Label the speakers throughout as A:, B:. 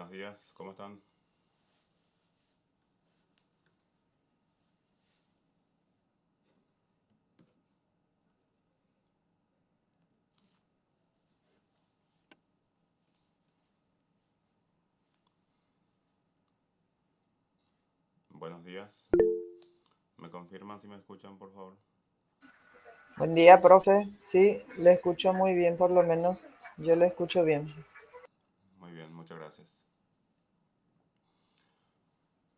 A: Buenos días, ¿cómo están? Buenos días. ¿Me confirman si me escuchan, por favor?
B: Buen día, profe. Sí, le escucho muy bien, por lo menos yo le escucho bien.
A: Muy bien, muchas gracias.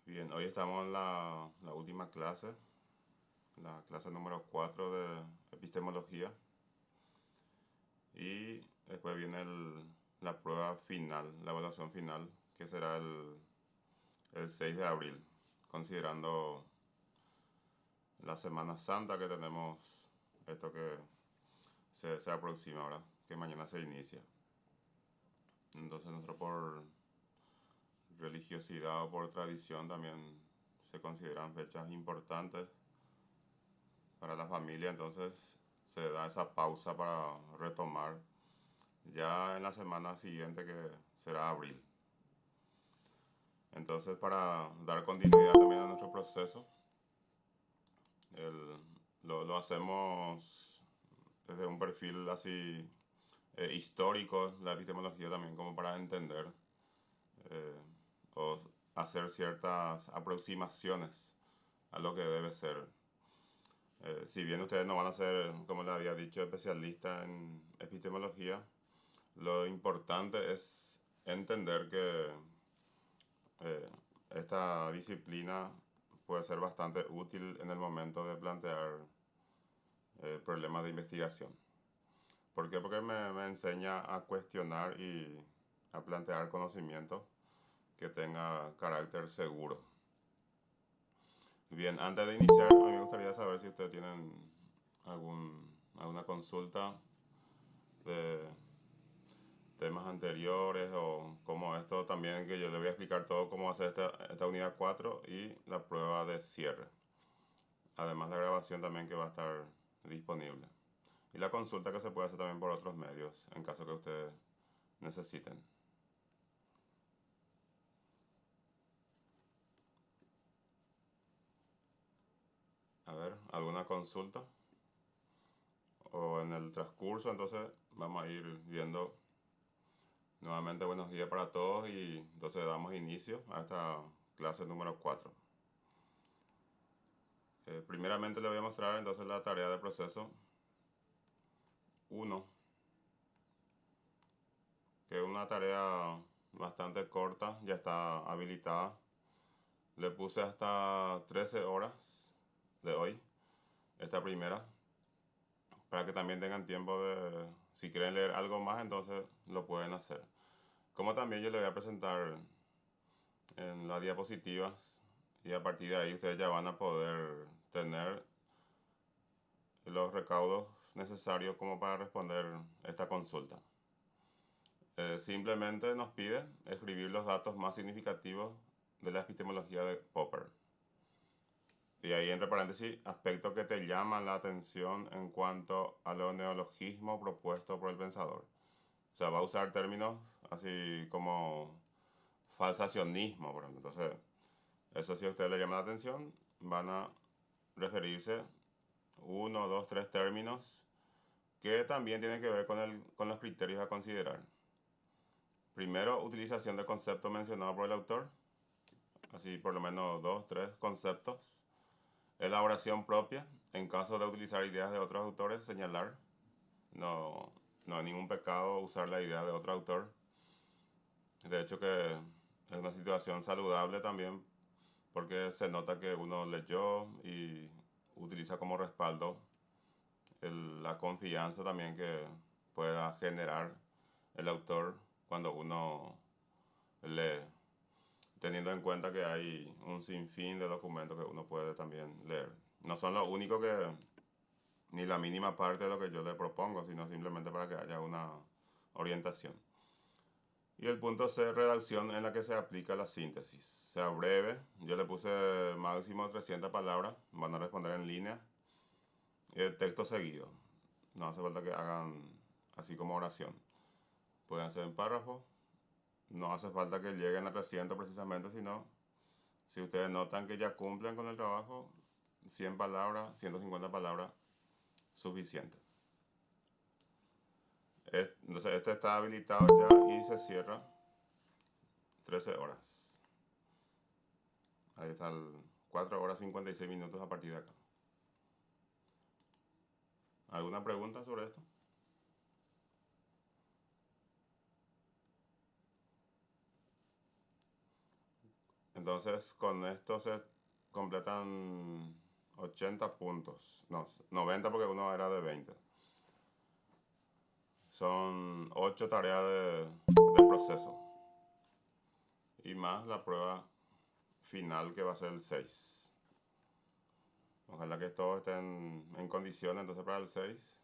A: Bien, hoy estamos en la última clase, la clase número 4 de epistemología. Y después viene la prueba final, la evaluación final, que será el 6 de abril, considerando la Semana Santa que tenemos, esto que se aproxima ahora, que mañana se inicia. Entonces nosotros por religiosidad o por tradición también se consideran fechas importantes para la familia, entonces se da esa pausa para retomar ya en la semana siguiente que será abril. Entonces para dar continuidad también a nuestro proceso, el- lo hacemos desde un perfil así histórico, la epistemología también como para entender eh, o hacer ciertas aproximaciones a lo que debe ser. Si bien ustedes no van a ser, como les había dicho, especialistas en epistemología, lo importante es entender que eh, esta disciplina puede ser bastante útil en el momento de plantear problemas de investigación. ¿Por qué? Porque me enseña a cuestionar y a plantear conocimiento que tenga carácter seguro. Bien, antes de iniciar, a mí me gustaría saber si ustedes tienen alguna consulta de temas anteriores o como esto también, que yo le voy a explicar todo cómo hacer esta unidad 4 y la prueba de cierre. Además la grabación también que va a estar disponible. Y la consulta que se puede hacer también por otros medios en caso que ustedes necesiten. A ver, ¿alguna consulta? O en el transcurso, entonces vamos a ir viendo nuevamente buenos días para todos y entonces damos inicio a esta clase número 4. Primeramente le voy a mostrar entonces la tarea de proceso 1, que es una tarea bastante corta, ya está habilitada. Le puse hasta 13 horas de hoy, esta primera, para que también tengan tiempo de, si quieren leer algo más, entonces lo pueden hacer. Como también yo le voy a presentar en las diapositivas y a partir de ahí ustedes ya van a poder tener los recaudos necesarios como para responder esta consulta. Simplemente nos pide escribir los datos más significativos de la epistemología de Popper. Y ahí entre paréntesis, aspectos que te llaman la atención en cuanto a los neologismos propuestos por el pensador. O sea, va a usar términos así como falsacionismo, por ejemplo. Entonces, eso si a usted le llama la atención, van a referirse uno, dos, tres términos que también tienen que ver con los criterios a considerar. Primero, utilización de conceptos mencionados por el autor, así por lo menos dos, tres conceptos. Elaboración propia, en caso de utilizar ideas de otros autores, señalar. No, no hay ningún pecado usar la idea de otro autor. De hecho que es una situación saludable también porque se nota que uno leyó y utiliza como respaldo la confianza también que pueda generar el autor cuando uno lee, teniendo en cuenta que hay un sinfín de documentos que uno puede también leer. No son lo único que, ni la mínima parte de lo que yo le propongo, sino simplemente para que haya una orientación. Y el punto C, redacción en la que se aplica la síntesis. Sea breve, yo le puse máximo 300 palabras, van a responder en línea, y el texto seguido. No hace falta que hagan así como oración. Pueden hacer en párrafo, no hace falta que lleguen a 300 precisamente, sino si ustedes notan que ya cumplen con el trabajo, 100 palabras, 150 palabras, suficiente. Entonces este está habilitado ya y se cierra 13 horas. Ahí están 4 horas 56 minutos a partir de acá. ¿Alguna pregunta sobre esto? Entonces con esto se completan 80 puntos. No, 90 porque uno era de 20. Son 8 tareas de proceso. Y más la prueba final que va a ser el 6. Ojalá que todos estén en condiciones entonces para el 6.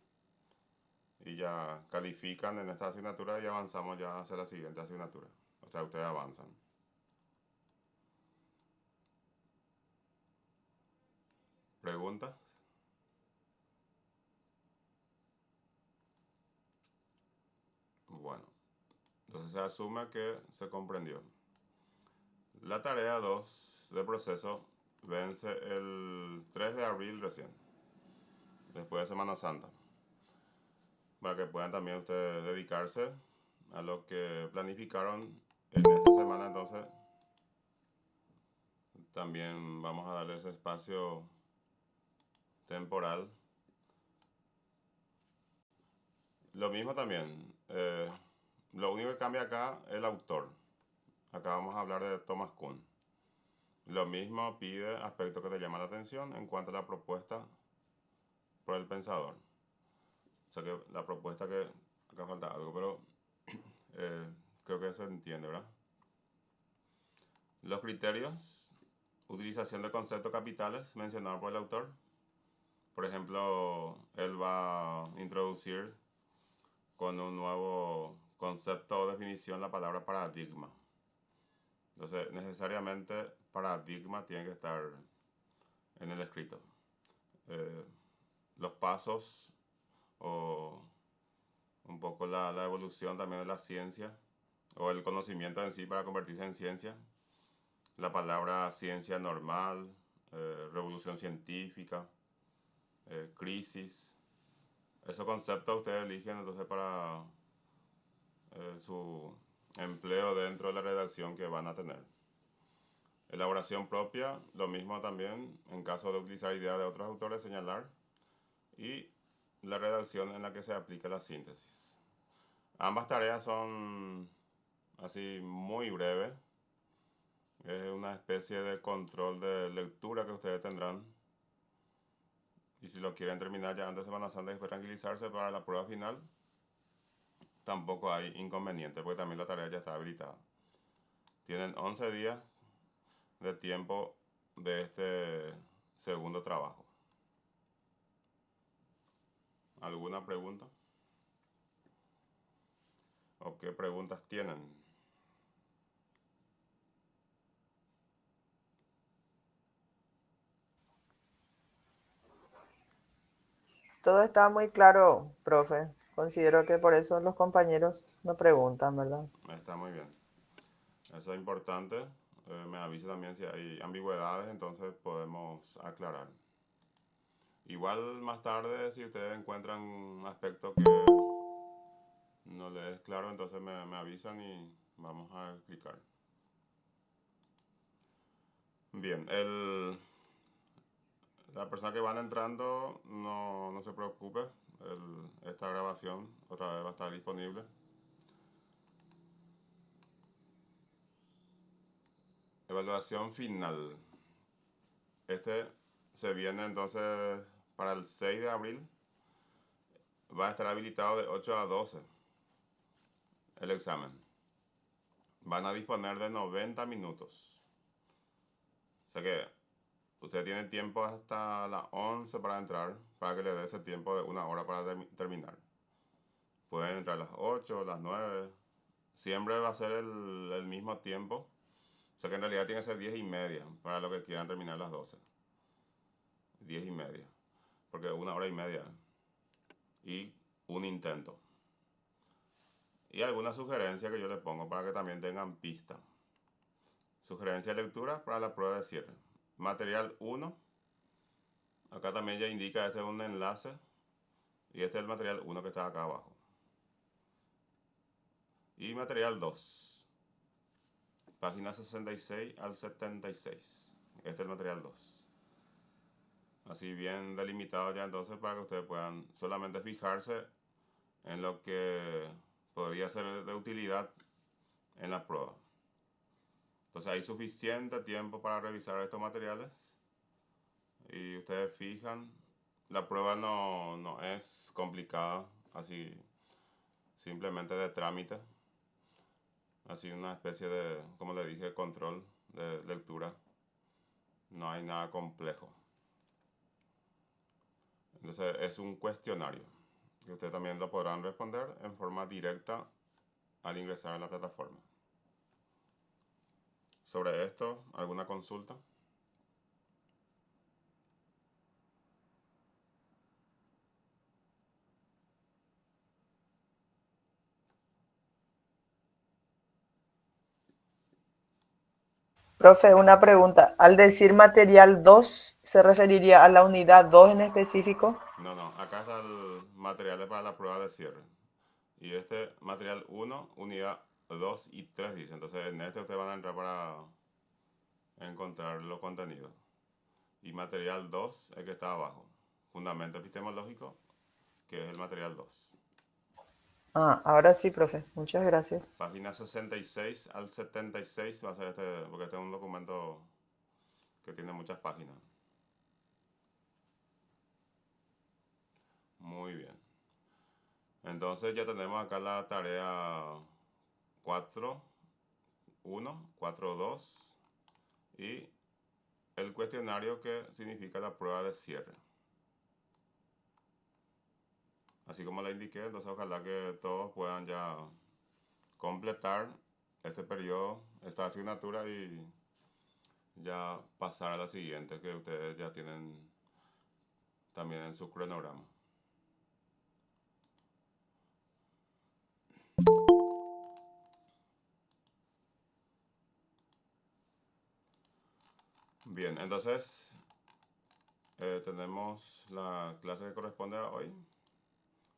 A: Y ya califican en esta asignatura y avanzamos ya hacia la siguiente asignatura. O sea, ustedes avanzan. ¿Preguntas? Bueno, entonces se asume que se comprendió. La tarea 2 de proceso vence el 3 de abril recién, después de Semana Santa, para que puedan también ustedes dedicarse a lo que planificaron en esta semana. Entonces también vamos a darle ese espacio temporal. Lo mismo también, lo único que cambia acá es el autor. Acá vamos a hablar de Thomas Kuhn. Lo mismo pide aspectos que te llaman la atención en cuanto a la propuesta por el pensador. O sea que la propuesta que... Acá falta algo, pero creo que se entiende, ¿verdad? Los criterios, utilización de conceptos capitales mencionados por el autor. Por ejemplo, él va a introducir con un nuevo concepto o definición la palabra paradigma. Entonces, necesariamente paradigma tiene que estar en el escrito. Los pasos o un poco la evolución también de la ciencia o el conocimiento en sí para convertirse en ciencia. La palabra ciencia normal, revolución científica, crisis. Esos conceptos ustedes eligen entonces para su empleo dentro de la redacción que van a tener. Elaboración propia, lo mismo también en caso de utilizar ideas de otros autores, señalar. Y la redacción en la que se aplica la síntesis. Ambas tareas son así muy breves. Es una especie de control de lectura que ustedes tendrán. Y si lo quieren terminar ya antes de Semana Santa y después tranquilizarse para la prueba final, tampoco hay inconveniente porque también la tarea ya está habilitada. Tienen 11 días de tiempo de este segundo trabajo. ¿Alguna pregunta? ¿O qué preguntas tienen?
B: Todo está muy claro, profe. Considero que por eso los compañeros no preguntan, ¿verdad?
A: Está muy bien. Eso es importante. Me avisa también si hay ambigüedades, entonces podemos aclarar. Igual más tarde, si ustedes encuentran un aspecto que no les es claro, entonces me avisan y vamos a explicar. Bien, la persona que van entrando no se preocupe. Esta grabación otra vez va a estar disponible. Evaluación final. Este se viene entonces para el 6 de abril. Va a estar habilitado de 8 a 12 el examen. Van a disponer de 90 minutos. O sea que usted tiene tiempo hasta las 11 para entrar, para que le dé ese tiempo de una hora para terminar. Pueden entrar a las 8, las 9. Siempre va a ser el mismo tiempo. O sea que en realidad tiene que ser 10 y media para los que quieran terminar a las 12. 10 y media. Porque una hora y media. Y un intento. y alguna sugerencia que yo le pongo para que también tengan pista. Sugerencia de lectura para la prueba de cierre. Material 1. Acá también ya indica, este es un enlace. Y este es el material 1 que está acá abajo. Y material 2. Página 66 al 76. Este es el material 2. Así bien delimitado ya entonces para que ustedes puedan solamente fijarse en lo que podría ser de utilidad en la prueba. Entonces hay suficiente tiempo para revisar estos materiales y ustedes fijan. La prueba no es complicada, así simplemente de trámite, así una especie de, como le dije, control de lectura. No hay nada complejo. Entonces es un cuestionario que ustedes también lo podrán responder en forma directa al ingresar a la plataforma. Sobre esto, ¿alguna consulta?
B: Profe, una pregunta. Al decir material 2, ¿se referiría a la unidad 2 en específico?
A: No, acá está el material para la prueba de cierre. Y este material 1, unidad 2 y 3 dice. Entonces en este ustedes van a entrar para encontrar los contenidos. Y material 2, el que está abajo. Fundamento epistemológico, que es el material 2.
B: Ah, ahora sí, profe. Muchas gracias.
A: Página 66 al 76 va a ser este, porque este es un documento que tiene muchas páginas. Muy bien. Entonces ya tenemos acá la tarea 4.1, 4.2 y el cuestionario que significa la prueba de cierre. Así como le indiqué, entonces ojalá que todos puedan ya completar este periodo, esta asignatura y ya pasar a la siguiente que ustedes ya tienen también en su cronograma. Bien, entonces tenemos la clase que corresponde a hoy.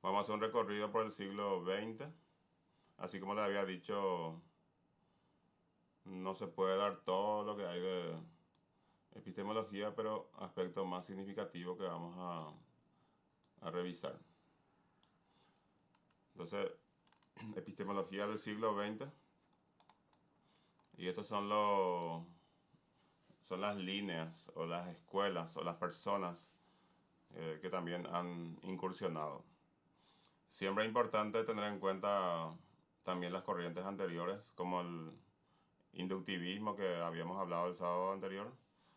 A: Vamos a hacer un recorrido por el siglo XX. Así como les había dicho, no se puede dar todo lo que hay de epistemología, pero aspectos más significativos que vamos a revisar. Entonces, epistemología del siglo XX. Y estos son son las líneas o las escuelas o las personas que también han incursionado. Siempre es importante tener en cuenta también las corrientes anteriores, como el inductivismo que habíamos hablado el sábado anterior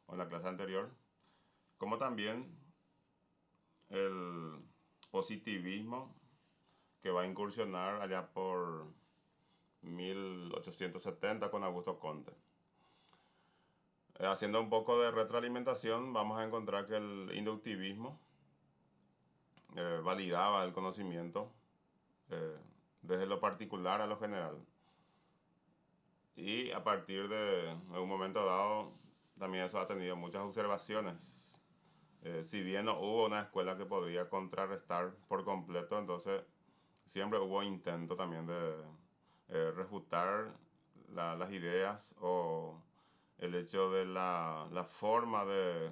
A: o en la clase anterior, como también el positivismo que va a incursionar allá por 1870 con Augusto Comte. Haciendo un poco de retroalimentación, vamos a encontrar que el inductivismo validaba el conocimiento desde lo particular a lo general. Y a partir de un momento dado, también eso ha tenido muchas observaciones. Si bien no hubo una escuela que podría contrarrestar por completo, entonces siempre hubo intento también de refutar las ideas o el hecho de la forma de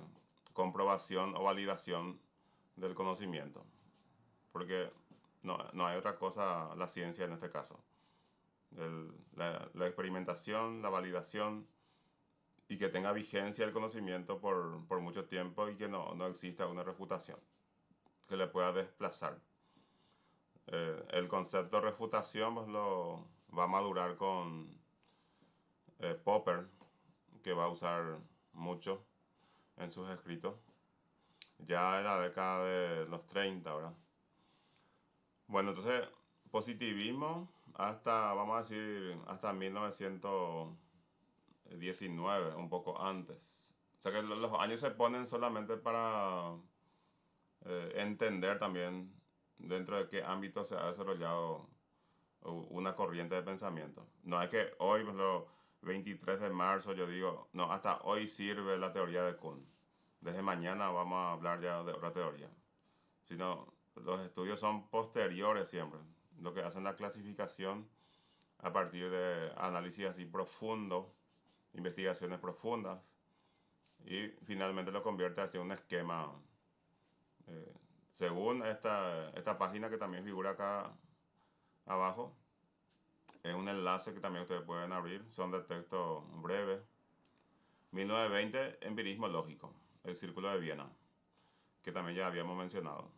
A: comprobación o validación del conocimiento. Porque no hay otra cosa, la ciencia en este caso. La experimentación, la validación y que tenga vigencia el conocimiento por mucho tiempo y que no exista una refutación que le pueda desplazar. El concepto de refutación pues, lo va a madurar con Popper, que va a usar mucho en sus escritos, ya en la década de los 30, ¿verdad? Bueno, entonces, positivismo hasta, vamos a decir, hasta 1919, un poco antes. O sea que los años se ponen solamente para entender también dentro de qué ámbito se ha desarrollado una corriente de pensamiento. No es que hoy, pues, lo 23 de marzo, yo digo, no, hasta hoy sirve la teoría de Kuhn. Desde mañana vamos a hablar ya de otra teoría. Sino los estudios son posteriores siempre. Lo que hacen la clasificación a partir de análisis así profundos, investigaciones profundas, y finalmente lo convierte hacia un esquema. eh, Según esta página que también figura acá abajo, es un enlace que también ustedes pueden abrir, son de texto breve. 1920, empirismo lógico, el Círculo de Viena, que también ya habíamos mencionado,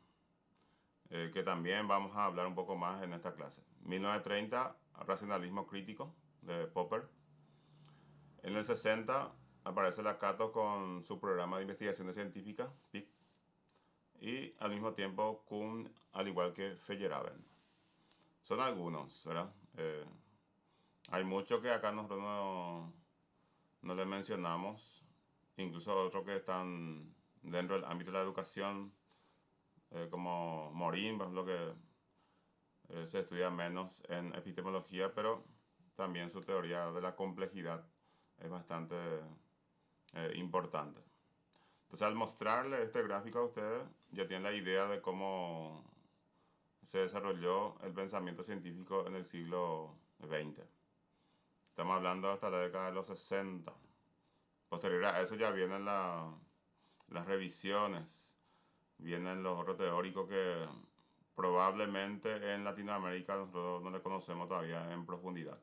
A: que también vamos a hablar un poco más en esta clase. 1930, racionalismo crítico, de Popper. En el 60 aparece Lakatos con su programa de investigaciones científicas, PIC, y al mismo tiempo Kuhn, al igual que Feyerabend. Son algunos, ¿verdad? Hay muchos que acá nosotros no le mencionamos, incluso otros que están dentro del ámbito de la educación, como Morin, por ejemplo, que se estudia menos en epistemología, pero también su teoría de la complejidad es bastante importante. Entonces, al mostrarle este gráfico a ustedes, ya tienen la idea de cómo se desarrolló el pensamiento científico en el siglo XX. Estamos hablando hasta la década de los 60. Posterior a eso ya vienen las revisiones, vienen los otros teóricos que probablemente en Latinoamérica nosotros no le conocemos todavía en profundidad.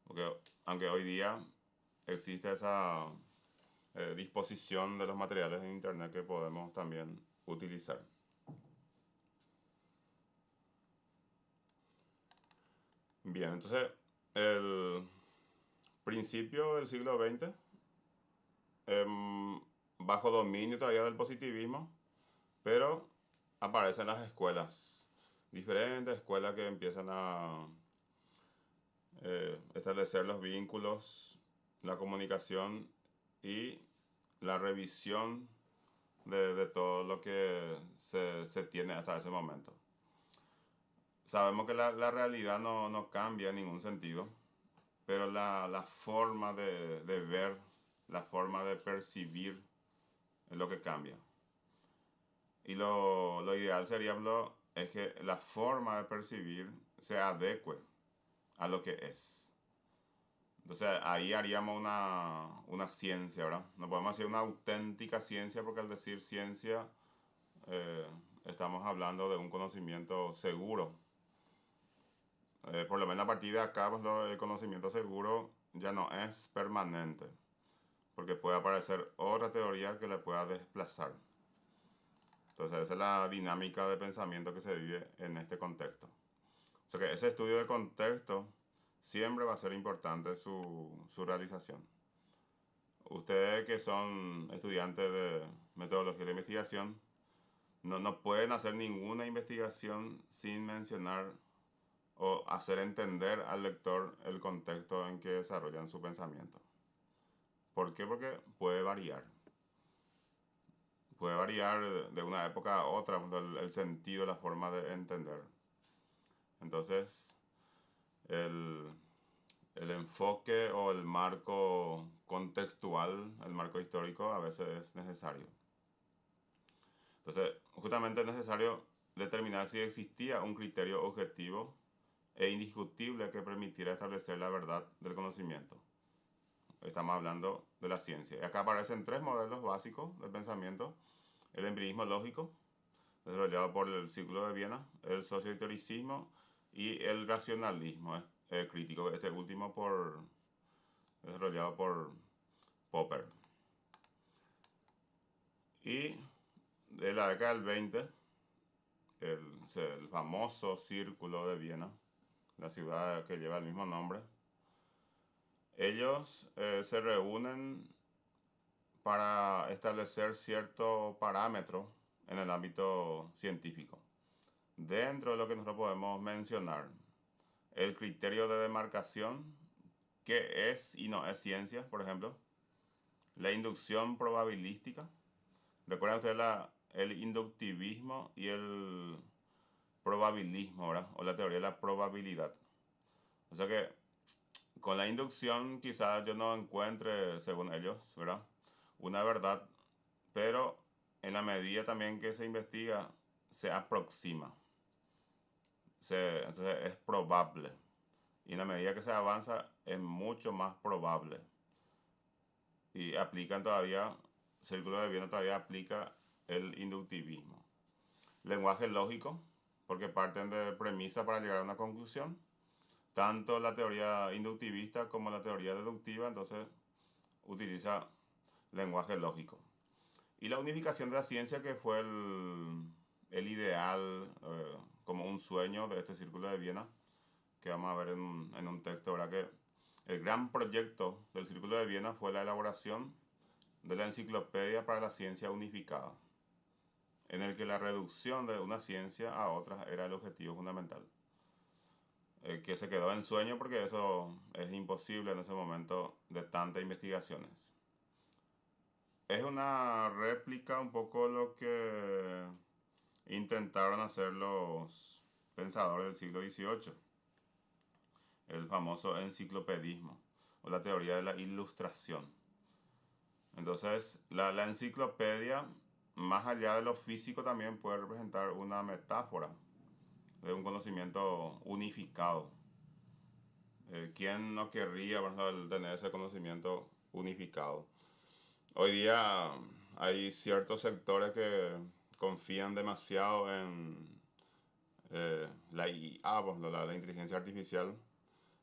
A: Porque aunque hoy día existe esa disposición de los materiales en Internet que podemos también utilizar. Bien, entonces el principio del siglo XX, bajo dominio todavía del positivismo, pero aparecen las escuelas, diferentes escuelas que empiezan a establecer los vínculos, la comunicación y la revisión de todo lo que se tiene hasta ese momento. Sabemos que la realidad no cambia en ningún sentido, pero la forma de ver, la forma de percibir es lo que cambia. Y lo ideal sería es que la forma de percibir se adecue a lo que es. Entonces ahí haríamos una ciencia, ¿verdad? No podemos decir una auténtica ciencia porque al decir ciencia eh, estamos hablando de un conocimiento seguro. Por lo menos a partir de acá, pues, el conocimiento seguro ya no es permanente, porque puede aparecer otra teoría que le pueda desplazar. Entonces esa es la dinámica de pensamiento que se vive en este contexto. O sea que ese estudio de contexto siempre va a ser importante su realización. Ustedes que son estudiantes de metodología de investigación, no pueden hacer ninguna investigación sin mencionar o hacer entender al lector el contexto en que desarrollan su pensamiento. ¿Por qué? Porque puede variar. Puede variar de una época a otra el sentido, la forma de entender. Entonces, el, el enfoque o el marco contextual, el marco histórico, a veces es necesario. Entonces, justamente es necesario determinar si existía un criterio objetivo e indiscutible que permitiera establecer la verdad del conocimiento. Estamos hablando de la ciencia. Y acá aparecen tres modelos básicos del pensamiento. El empirismo lógico, desarrollado por el Círculo de Viena, el sociohistoricismo y el racionalismo crítico, este último desarrollado por Popper. Y de la década del 20, el famoso Círculo de Viena, la ciudad que lleva el mismo nombre, ellos se reúnen para establecer cierto parámetro en el ámbito científico. Dentro de lo que nosotros podemos mencionar, el criterio de demarcación, qué es y no es ciencia, por ejemplo, la inducción probabilística. Recuerden ustedes el inductivismo y el probabilismo, ¿verdad? O la teoría de la probabilidad. O sea que con la inducción quizás yo no encuentre, según ellos, ¿verdad? Una verdad, pero en la medida también que se investiga, se aproxima. Entonces es probable. Y en la medida que se avanza, es mucho más probable. Y aplican todavía, Círculo de Viena todavía aplica el inductivismo. Lenguaje lógico, porque parten de premisa para llegar a una conclusión. Tanto la teoría inductivista como la teoría deductiva, entonces utiliza lenguaje lógico. Y la unificación de la ciencia, que fue el ideal, como un sueño de este Círculo de Viena, que vamos a ver en un texto, ¿verdad? Que el gran proyecto del Círculo de Viena fue la elaboración de la Enciclopedia para la Ciencia Unificada, en el que la reducción de una ciencia a otra era el objetivo fundamental. Que se quedó en sueño porque eso es imposible en ese momento de tantas investigaciones. Es una réplica un poco lo que intentaron hacer los pensadores del siglo XVIII, el famoso enciclopedismo o la teoría de la ilustración. Entonces, la enciclopedia, más allá de lo físico, también puede representar una metáfora de un conocimiento unificado. ¿Quién no querría, por ejemplo, tener ese conocimiento unificado? Hoy día hay ciertos sectores que confían demasiado en la IA, la inteligencia artificial.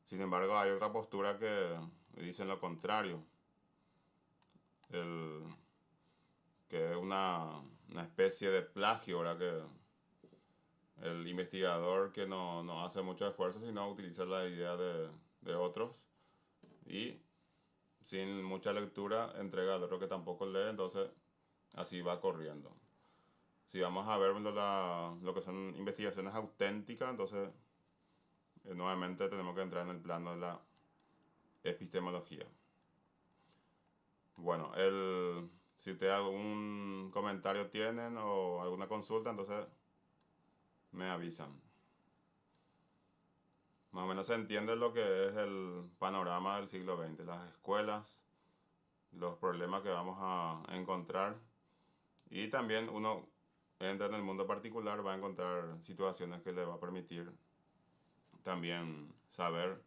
A: Sin embargo, hay otra postura que dicen lo contrario, el, que es una especie de plagio, ¿verdad? Que el investigador que no hace mucho esfuerzo, sino utiliza la idea de otros y sin mucha lectura entrega al otro que tampoco lee, entonces así va corriendo. Si vamos a ver lo que son investigaciones auténticas, entonces nuevamente tenemos que entrar en el plano de la epistemología. Bueno, si ustedes algún comentario tienen o alguna consulta, entonces me avisan. Más o menos se entiende lo que es el panorama del siglo XX, las escuelas, los problemas que vamos a encontrar y también uno entra en el mundo particular, va a encontrar situaciones que le va a permitir también saber,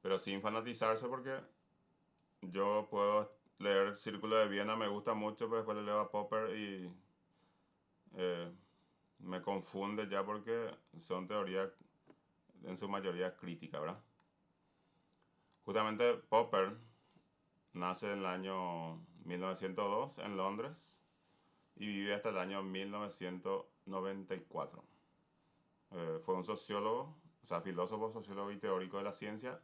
A: pero sin fanatizarse, porque yo puedo leer Círculo de Viena, me gusta mucho, pero después le leo a Popper y eh, me confunde ya porque son teorías en su mayoría críticas, ¿verdad? Justamente Popper nace en el año 1902 en Londres y vive hasta el año 1994. Fue un sociólogo, o sea, filósofo, sociólogo y teórico de la ciencia,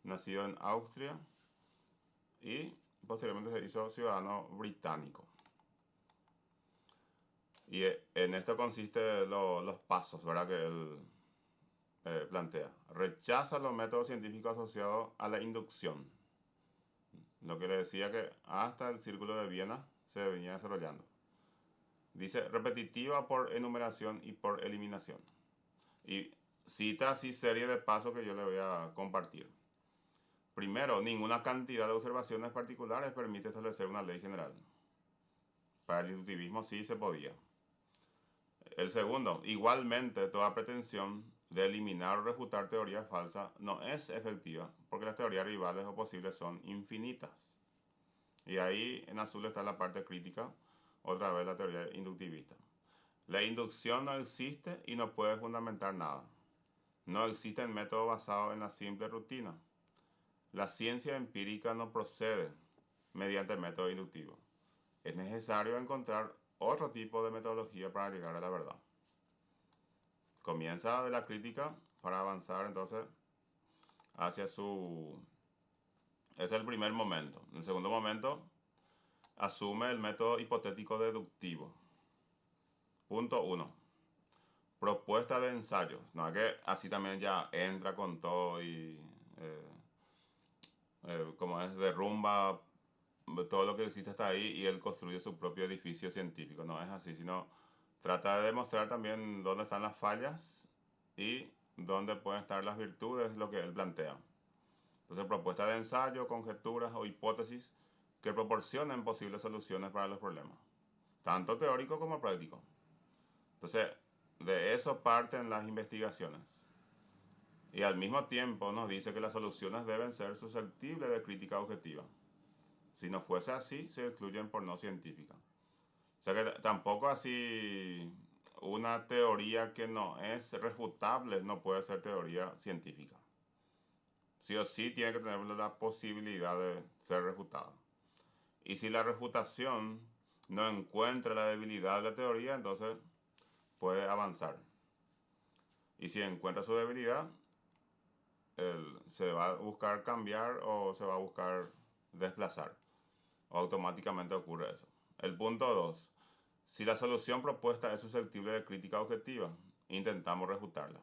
A: nacido en Austria y posteriormente se hizo ciudadano británico. Y en esto consiste los pasos, ¿verdad? Que él plantea. Rechaza los métodos científicos asociados a la inducción. Lo que le decía que hasta el Círculo de Viena se venía desarrollando. Dice repetitiva por enumeración y por eliminación. Y cita así serie de pasos que yo le voy a compartir. Primero, ninguna cantidad de observaciones particulares permite establecer una ley general. Para el inductivismo sí se podía. El segundo, igualmente toda pretensión de eliminar o refutar teorías falsas no es efectiva porque las teorías rivales o posibles son infinitas. Y ahí en azul está la parte crítica, otra vez la teoría inductivista. La inducción no existe y no puede fundamentar nada. No existen métodos basados en la simple rutina. La ciencia empírica no procede mediante el método inductivo. Es necesario encontrar otro tipo de metodología para llegar a la verdad. Comienza de la crítica para avanzar entonces hacia su... Este es el primer momento. En el segundo momento asume el método hipotético deductivo. Punto 1. Propuesta de ensayos. No es que así también ya entra con todo y como es derrumba todo lo que existe hasta ahí y él construye su propio edificio científico. No es así, sino trata de demostrar también dónde están las fallas y dónde pueden estar las virtudes, lo que él plantea. Entonces, propuestas de ensayo, conjeturas o hipótesis que proporcionen posibles soluciones para los problemas, tanto teórico como práctico. Entonces, de eso parten las investigaciones. Y al mismo tiempo nos dice que las soluciones deben ser susceptibles de crítica objetiva. Si no fuese así, se excluyen por no científica. O sea que tampoco así una teoría que no es refutable no puede ser teoría científica. Sí o sí tiene que tener la posibilidad de ser refutada. Y si la refutación no encuentra la debilidad de la teoría, entonces puede avanzar. Y si encuentra su debilidad, se va a buscar cambiar o se va a buscar desplazar. O automáticamente ocurre eso. El punto 2. Si la solución propuesta es susceptible de crítica objetiva, intentamos refutarla.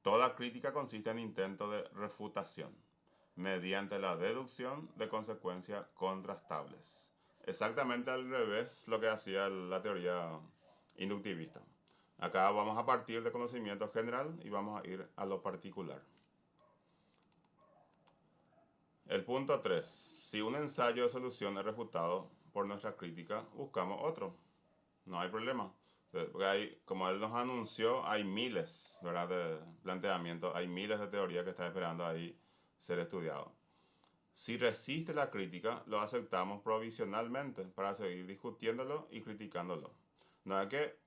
A: Toda crítica consiste en intento de refutación, mediante la deducción de consecuencias contrastables. Exactamente al revés lo que hacía la teoría inductivista. Acá vamos a partir de conocimiento general y vamos a ir a lo particular. El punto 3. Si un ensayo de solución es refutado por nuestra crítica, buscamos otro. No hay problema. Porque hay, como él nos anunció, hay miles, ¿verdad?, de planteamientos, hay miles de teorías que están esperando ahí ser estudiados. Si resiste la crítica, lo aceptamos provisionalmente para seguir discutiéndolo y criticándolo. No es que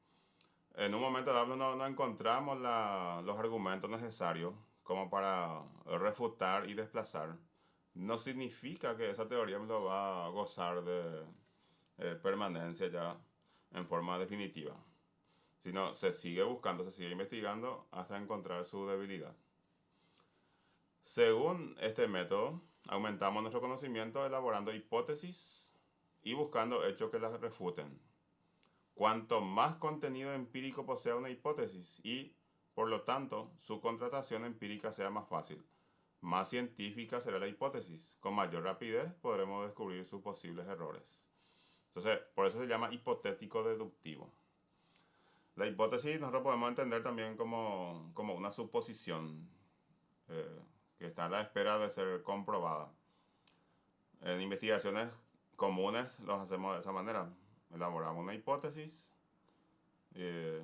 A: en un momento dado no encontramos los argumentos necesarios como para refutar y desplazar. No significa que esa teoría lo va a gozar de permanencia ya en forma definitiva, sino se sigue buscando, se sigue investigando hasta encontrar su debilidad. Según este método, aumentamos nuestro conocimiento elaborando hipótesis y buscando hechos que las refuten. Cuanto más contenido empírico posea una hipótesis y, por lo tanto, su contratación empírica sea más fácil, más científica será la hipótesis. Con mayor rapidez podremos descubrir sus posibles errores. Entonces, por eso se llama hipotético deductivo. La hipótesis nosotros podemos entender también como una suposición que está a la espera de ser comprobada. En investigaciones comunes los hacemos de esa manera. Elaboramos una hipótesis. Eh,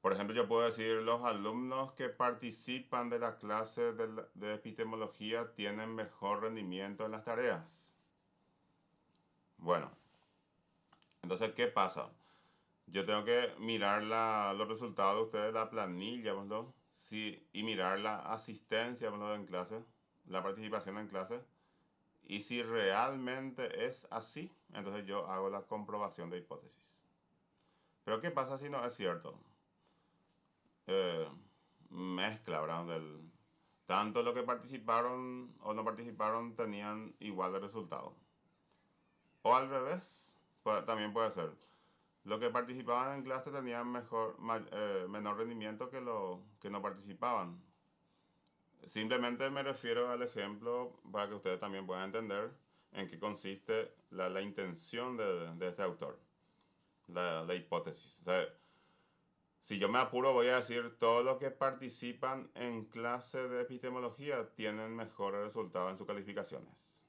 A: por ejemplo, yo puedo decir, los alumnos que participan de la clase de epistemología tienen mejor rendimiento en las tareas. Bueno, entonces, ¿qué pasa? Yo tengo que mirar los resultados de ustedes, la planilla, ¿verdad? Sí, y mirar la asistencia, ¿verdad?, en clase, la participación en clase. Y si realmente es así, entonces yo hago la comprobación de hipótesis. Pero ¿qué pasa si no es cierto? Eh, Mezcla, ¿verdad? Tanto los que participaron o no participaron tenían igual de resultado. O al revés, también puede ser. Los que participaban en clase tenían menor rendimiento que los que no participaban. Simplemente me refiero al ejemplo para que ustedes también puedan entender en qué consiste la intención de este autor, la hipótesis. O sea, si yo me apuro voy a decir, todos los que participan en clase de epistemología tienen mejores resultados en sus calificaciones.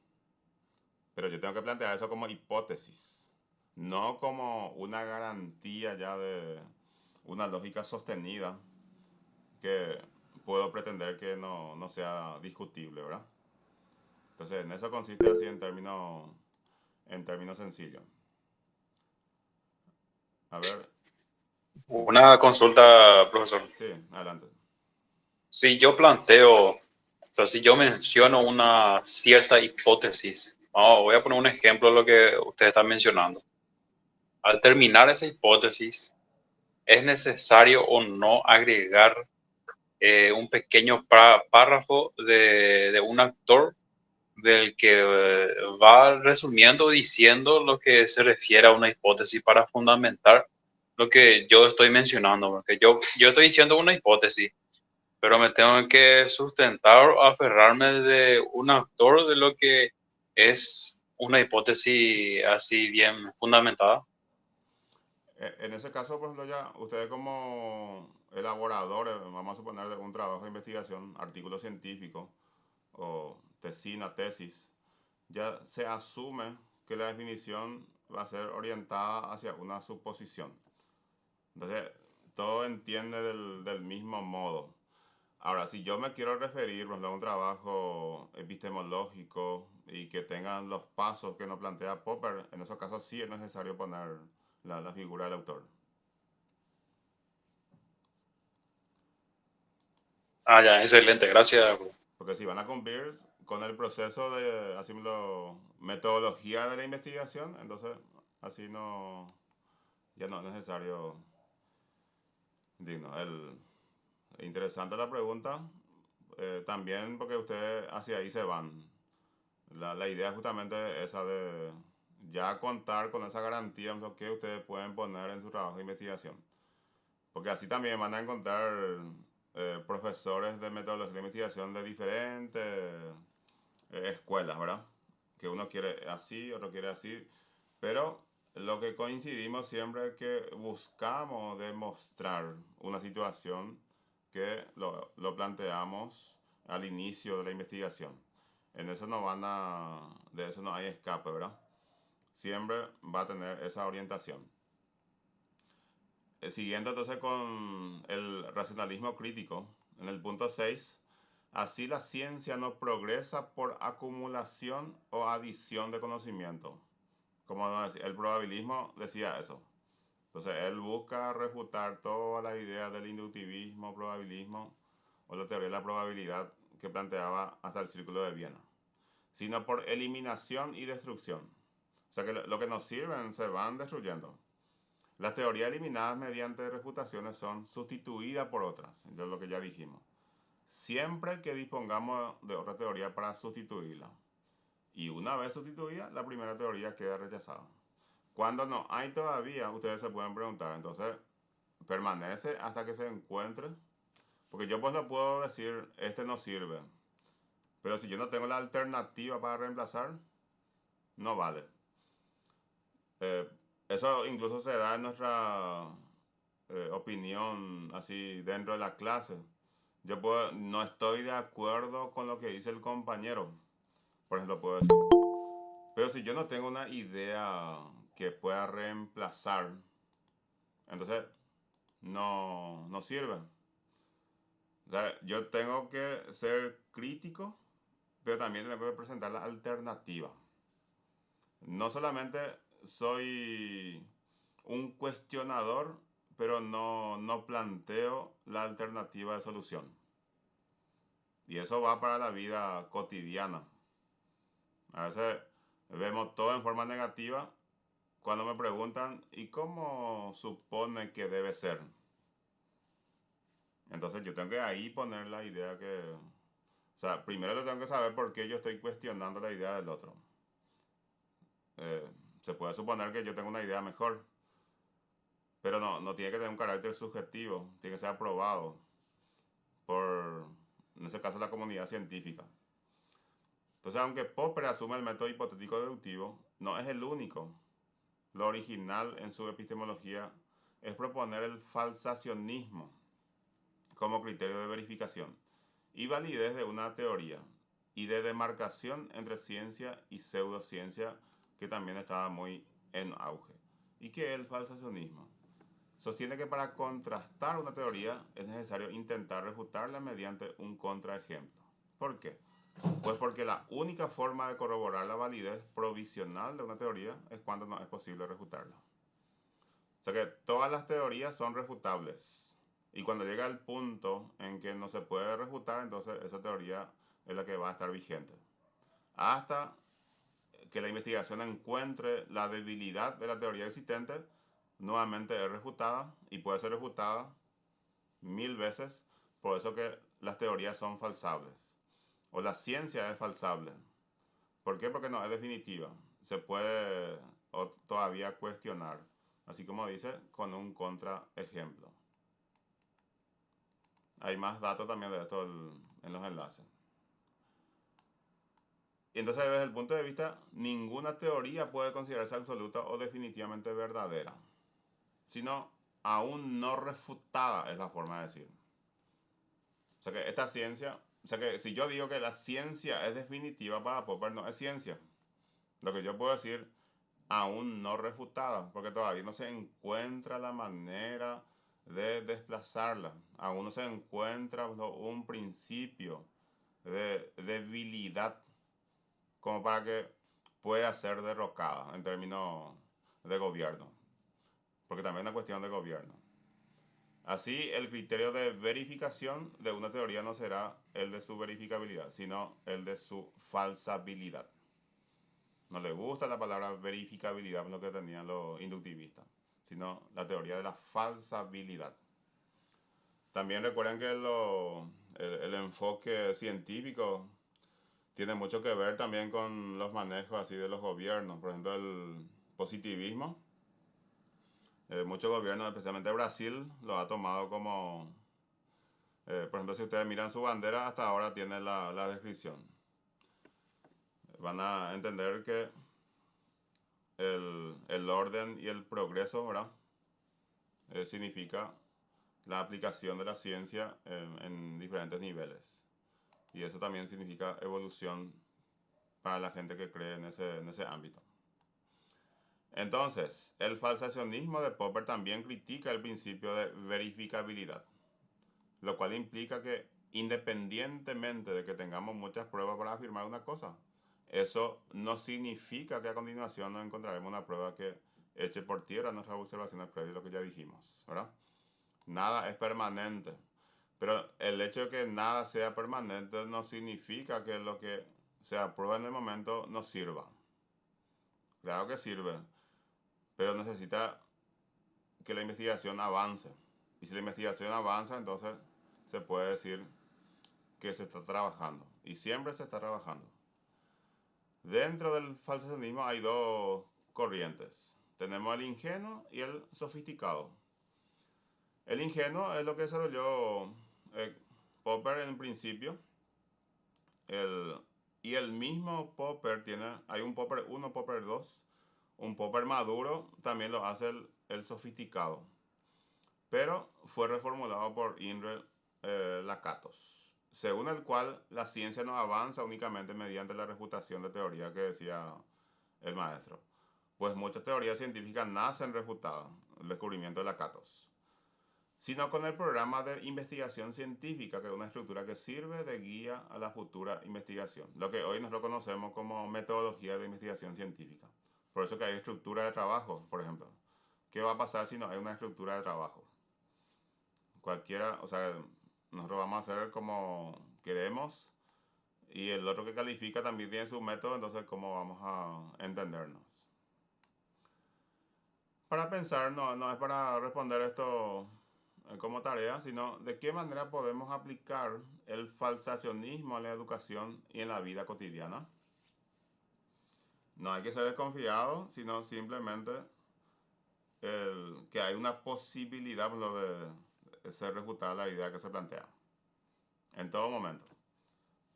A: Pero yo tengo que plantear eso como hipótesis, no como una garantía ya de una lógica sostenida que puedo pretender que no sea discutible, ¿verdad? Entonces, en eso consiste así en términos sencillos. A ver,
C: Una consulta, profesor.
A: sí, adelante.
C: Si yo planteo, o sea, si yo menciono una cierta hipótesis, voy a poner un ejemplo de lo que usted está mencionando. Al terminar esa hipótesis, ¿es necesario o no agregar un pequeño párrafo de un actor del que va resumiendo, diciendo lo que se refiere a una hipótesis para fundamentar lo que yo estoy mencionando? Porque yo estoy diciendo una hipótesis, pero me tengo que sustentar o aferrarme de un actor de lo que es una hipótesis así bien fundamentada.
A: En ese caso, por ejemplo, ya ustedes como elaboradores, vamos a suponer, de un trabajo de investigación, artículo científico o tesina, tesis, ya se asume que la definición va a ser orientada hacia una suposición. Entonces, todo entiende del mismo modo. Ahora, si yo me quiero referir, por ejemplo, a un trabajo epistemológico y que tengan los pasos que nos plantea Popper, en esos casos sí es necesario poner la figura del autor.
C: Ah, ya, excelente, gracias.
A: Porque si van a cumplir con el proceso de, así metodología de la investigación, entonces así no, ya no es necesario. Digno, interesante la pregunta, también porque ustedes hacia ahí se van. La idea justamente es esa de ya contar con esa garantía en lo que ustedes pueden poner en su trabajo de investigación. Porque así también van a encontrar profesores de metodología de investigación de diferentes escuelas, ¿verdad? Que uno quiere así, otro quiere así, pero lo que coincidimos siempre es que buscamos demostrar una situación que lo planteamos al inicio de la investigación. En eso no van a, de eso no hay escape, ¿verdad? Siempre va a tener esa orientación. Siguiendo entonces con el racionalismo crítico, en el punto 6, así la ciencia no progresa por acumulación o adición de conocimiento. Como el probabilismo decía eso. Entonces él busca refutar todas las ideas del inductivismo, probabilismo o la teoría de la probabilidad que planteaba hasta el círculo de Viena, sino por eliminación y destrucción. O sea que lo que nos sirven se van destruyendo. Las teorías eliminadas mediante refutaciones son sustituidas por otras, es lo que ya dijimos. Siempre que dispongamos de otra teoría para sustituirla. Y una vez sustituida, la primera teoría queda rechazada. Cuando no hay todavía, ustedes se pueden preguntar, entonces, permanece hasta que se encuentre. Porque yo pues no puedo decir, este no sirve. Pero si yo no tengo la alternativa para reemplazar, no vale. Eh, Eso incluso se da en nuestra opinión así dentro de la clase. Yo puedo, no estoy de acuerdo con lo que dice el compañero, por ejemplo, puedo decir. Pero si yo no tengo una idea que pueda reemplazar, entonces no sirve. O sea, yo tengo que ser crítico, pero también tengo que presentar la alternativa. No solamente soy un cuestionador, pero no planteo la alternativa de solución. Y eso va para la vida cotidiana. A veces vemos todo en forma negativa cuando me preguntan, ¿y cómo supone que debe ser? Entonces yo tengo que ahí poner la idea que... O sea, primero yo tengo que saber por qué yo estoy cuestionando la idea del otro. Eh, Se puede suponer que yo tengo una idea mejor, pero no tiene que tener un carácter subjetivo, tiene que ser aprobado por, en ese caso, la comunidad científica. Entonces, aunque Popper asume el método hipotético deductivo, no es el único. Lo original en su epistemología es proponer el falsacionismo como criterio de verificación y validez de una teoría y de demarcación entre ciencia y pseudociencia, que también estaba muy en auge. ¿Y qué es el falsacionismo? Sostiene que para contrastar una teoría es necesario intentar refutarla mediante un contraejemplo. ¿Por qué? Pues porque la única forma de corroborar la validez provisional de una teoría es cuando no es posible refutarla. O sea que todas las teorías son refutables. Y cuando llega el punto en que no se puede refutar, entonces esa teoría es la que va a estar vigente. Hasta que la investigación encuentre la debilidad de la teoría existente, nuevamente es refutada y puede ser refutada 1000 veces. Por eso que las teorías son falsables. O la ciencia es falsable. ¿Por qué? Porque no es definitiva. Se puede todavía cuestionar. Así como dice, con un contraejemplo. Hay más datos también de esto en los enlaces. Y entonces, desde el punto de vista, ninguna teoría puede considerarse absoluta o definitivamente verdadera. sino aún no refutada, es la forma de decir. O sea que esta ciencia, o sea que si yo digo que la ciencia es definitiva para Popper, no es ciencia. Lo que yo puedo decir, aún no refutada, porque todavía no se encuentra la manera de desplazarla. Aún no se encuentra un principio de debilidad como para que pueda ser derrocada en términos de gobierno, porque también es una cuestión de gobierno. Así, el criterio de verificación de una teoría no será el de su verificabilidad, sino el de su falsabilidad. No le gusta la palabra verificabilidad, lo que tenían los inductivistas, sino la teoría de la falsabilidad. También recuerden que el enfoque científico tiene mucho que ver también con los manejos así de los gobiernos. Por ejemplo, el positivismo. Muchos gobiernos, especialmente Brasil, lo ha tomado como... por ejemplo, si ustedes miran su bandera, hasta ahora tiene la descripción. Van a entender que el orden y el progreso, ¿verdad? Significa la aplicación de la ciencia en diferentes niveles. Y eso también significa evolución para la gente que cree en ese ámbito. Entonces, el falsacionismo de Popper también critica el principio de verificabilidad, lo cual implica que independientemente de que tengamos muchas pruebas para afirmar una cosa, eso no significa que a continuación no encontraremos una prueba que eche por tierra nuestras observaciones previas, lo que ya dijimos, ¿verdad? Nada es permanente, pero el hecho de que nada sea permanente no significa que lo que se aprueba en el momento no sirva. Claro que sirve, pero necesita que la investigación avance. Y si la investigación avanza, entonces se puede decir que se está trabajando. Y siempre se está trabajando. Dentro del falsacionismo hay dos corrientes. Tenemos el ingenuo y el sofisticado. El ingenuo es lo que desarrolló Popper en principio. Y el mismo Popper tiene, hay un Popper 1, Popper 2. Un Popper maduro también lo hace el sofisticado. Pero fue reformulado por Imre Lakatos, según el cual la ciencia no avanza únicamente mediante la refutación de teoría que decía el maestro, pues muchas teorías científicas nacen refutadas, el descubrimiento de Lakatos, sino con el programa de investigación científica, que es una estructura que sirve de guía a la futura investigación, lo que hoy nosotros conocemos como metodología de investigación científica. Por eso que hay estructura de trabajo, por ejemplo. ¿Qué va a pasar si no hay una estructura de trabajo? Cualquiera, o sea, nosotros vamos a hacer como queremos y el otro que califica también tiene su método, entonces cómo vamos a entendernos. Para pensar, no es para responder esto como tarea, sino de qué manera podemos aplicar el falsacionismo en la educación y en la vida cotidiana. No hay que ser desconfiado, sino simplemente que hay una posibilidad de ser refutada la idea que se plantea. En todo momento.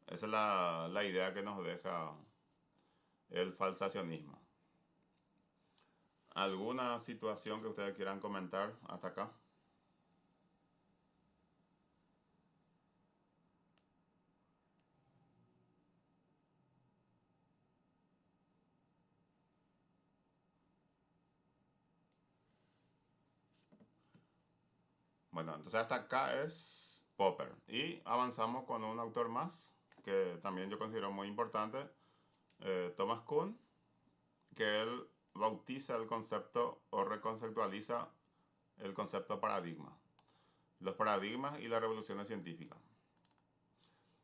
A: Esa es la idea que nos deja el falsacionismo. ¿Alguna situación que ustedes quieran comentar hasta acá? Bueno, entonces hasta acá es Popper. Y avanzamos con un autor más, que también yo considero muy importante, Thomas Kuhn, que él bautiza el concepto o reconceptualiza el concepto paradigma. Los paradigmas y las revoluciones científicas.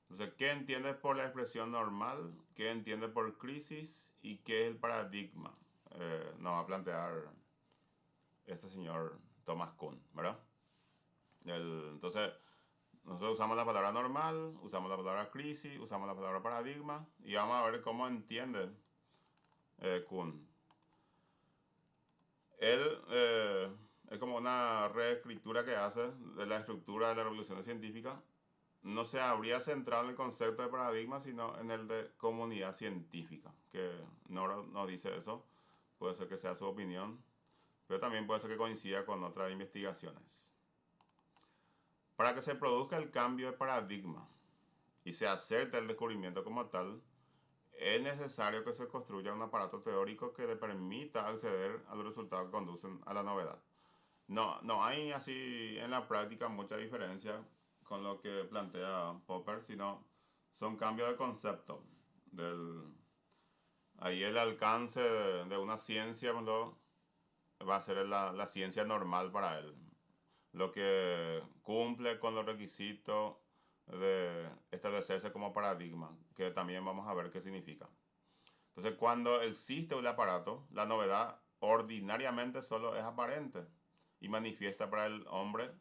A: Entonces, ¿qué entiende por la expresión normal? ¿Qué entiende por crisis? ¿Y qué es el paradigma? Nos va a plantear este señor Thomas Kuhn, ¿verdad? Entonces, nosotros usamos la palabra normal, usamos la palabra crisis, usamos la palabra paradigma y vamos a ver cómo entiende Kuhn. Él es como una reescritura que hace de la estructura de la revolución científica. No se habría centrado en el concepto de paradigma, sino en el de comunidad científica, que no dice eso, puede ser que sea su opinión, pero también puede ser que coincida con otras investigaciones. Para que se produzca el cambio de paradigma y se acepte el descubrimiento como tal, es necesario que se construya un aparato teórico que le permita acceder a los resultados que conducen a la novedad. No hay así en la práctica mucha diferencia con lo que plantea Popper, sino son cambios de concepto. Ahí el alcance de una ciencia va a ser la ciencia normal para él, lo que cumple con los requisitos de establecerse como paradigma, que también vamos a ver qué significa. Entonces, cuando existe un aparato, la novedad ordinariamente solo es aparente y manifiesta para el hombre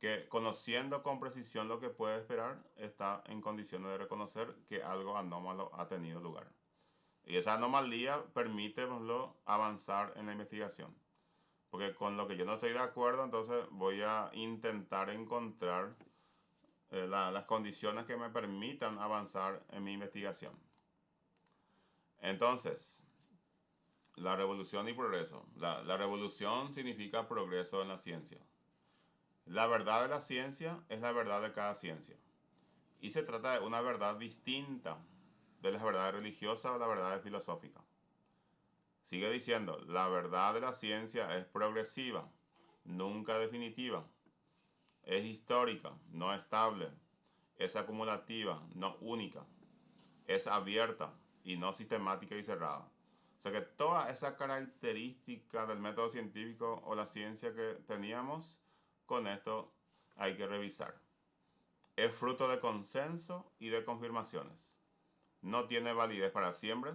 A: que, conociendo con precisión lo que puede esperar, está en condiciones de reconocer que algo anómalo ha tenido lugar. Y esa anomalía permite avanzar en la investigación. Porque con lo que yo no estoy de acuerdo, entonces voy a intentar encontrar las condiciones que me permitan avanzar en mi investigación. Entonces, la revolución y progreso. La revolución significa progreso en la ciencia. La verdad de la ciencia es la verdad de cada ciencia. Y se trata de una verdad distinta de las verdades religiosas o las verdades filosóficas. Sigue diciendo, la verdad de la ciencia es progresiva, nunca definitiva. Es histórica, no estable. Es acumulativa, no única. Es abierta y no sistemática y cerrada. O sea que toda esa característica del método científico o la ciencia que teníamos, con esto hay que revisar. Es fruto de consenso y de confirmaciones. No tiene validez para siempre.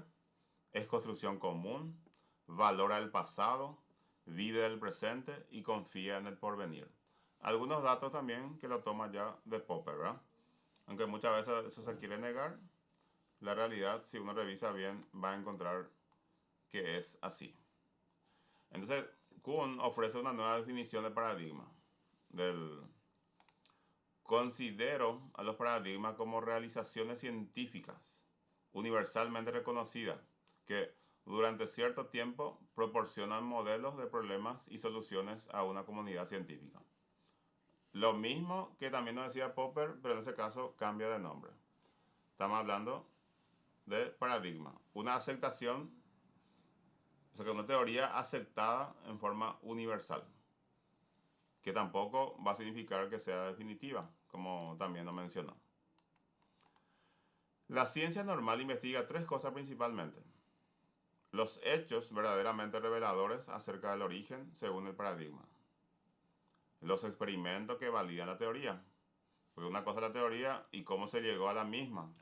A: Es construcción común. Valora el pasado. Vive del presente y confía en el porvenir. Algunos datos también que lo toma ya de Popper, ¿verdad? Aunque muchas veces eso se quiere negar, la realidad, si uno revisa bien, va a encontrar que es así. Entonces, Kuhn ofrece una nueva definición de paradigma. Considero a los paradigmas como realizaciones científicas universalmente reconocidas que durante cierto tiempo proporcionan modelos de problemas y soluciones a una comunidad científica. Lo mismo que también nos decía Popper, pero en ese caso cambia de nombre. Estamos hablando de paradigma, una aceptación, o sea, que una teoría aceptada en forma universal, que tampoco va a significar que sea definitiva, como también lo mencionó. La ciencia normal investiga tres cosas principalmente. Los hechos verdaderamente reveladores acerca del origen según el paradigma. Los experimentos que validan la teoría. Porque una cosa es la teoría y cómo se llegó a la misma.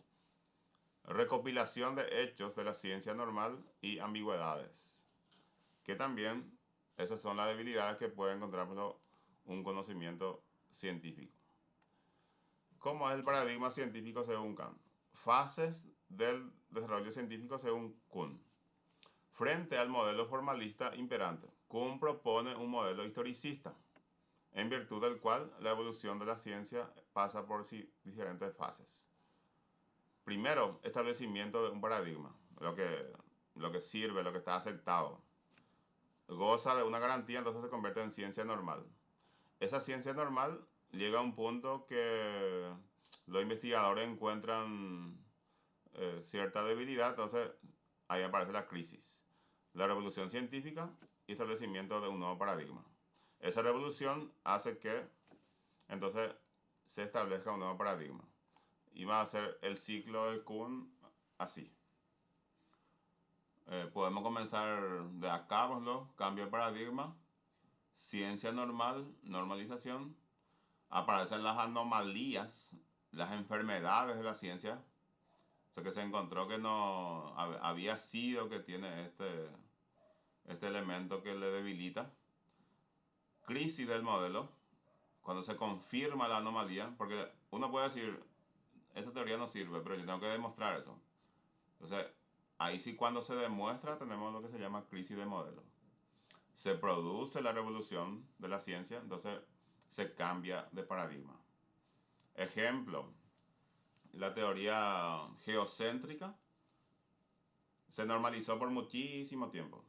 A: Recopilación de hechos de la ciencia normal y ambigüedades. Que también esas son las debilidades que puede encontrar un conocimiento científico. ¿Cómo es el paradigma científico según Kant? Fases del desarrollo científico según Kuhn. Frente al modelo formalista imperante, Kuhn propone un modelo historicista, en virtud del cual la evolución de la ciencia pasa por diferentes fases. Primero, establecimiento de un paradigma, lo que sirve, lo que está aceptado. Goza de una garantía, entonces se convierte en ciencia normal. Esa ciencia normal llega a un punto que los investigadores encuentran cierta debilidad, entonces ahí aparece la crisis, la revolución científica y establecimiento de un nuevo paradigma. Esa revolución hace que entonces se establezca un nuevo paradigma. Y va a ser el ciclo de Kuhn así. Podemos comenzar de acá, cambio de paradigma, ciencia normal, normalización, aparecen las anomalías, las enfermedades de la ciencia. O sea que se encontró que no había sido que tiene este elemento que le debilita. Crisis del modelo, cuando se confirma la anomalía, porque uno puede decir, esta teoría no sirve, pero yo tengo que demostrar eso. Entonces, ahí sí cuando se demuestra tenemos lo que se llama crisis de modelo. Se produce la revolución de la ciencia, entonces se cambia de paradigma. Ejemplo, la teoría geocéntrica se normalizó por muchísimo tiempo.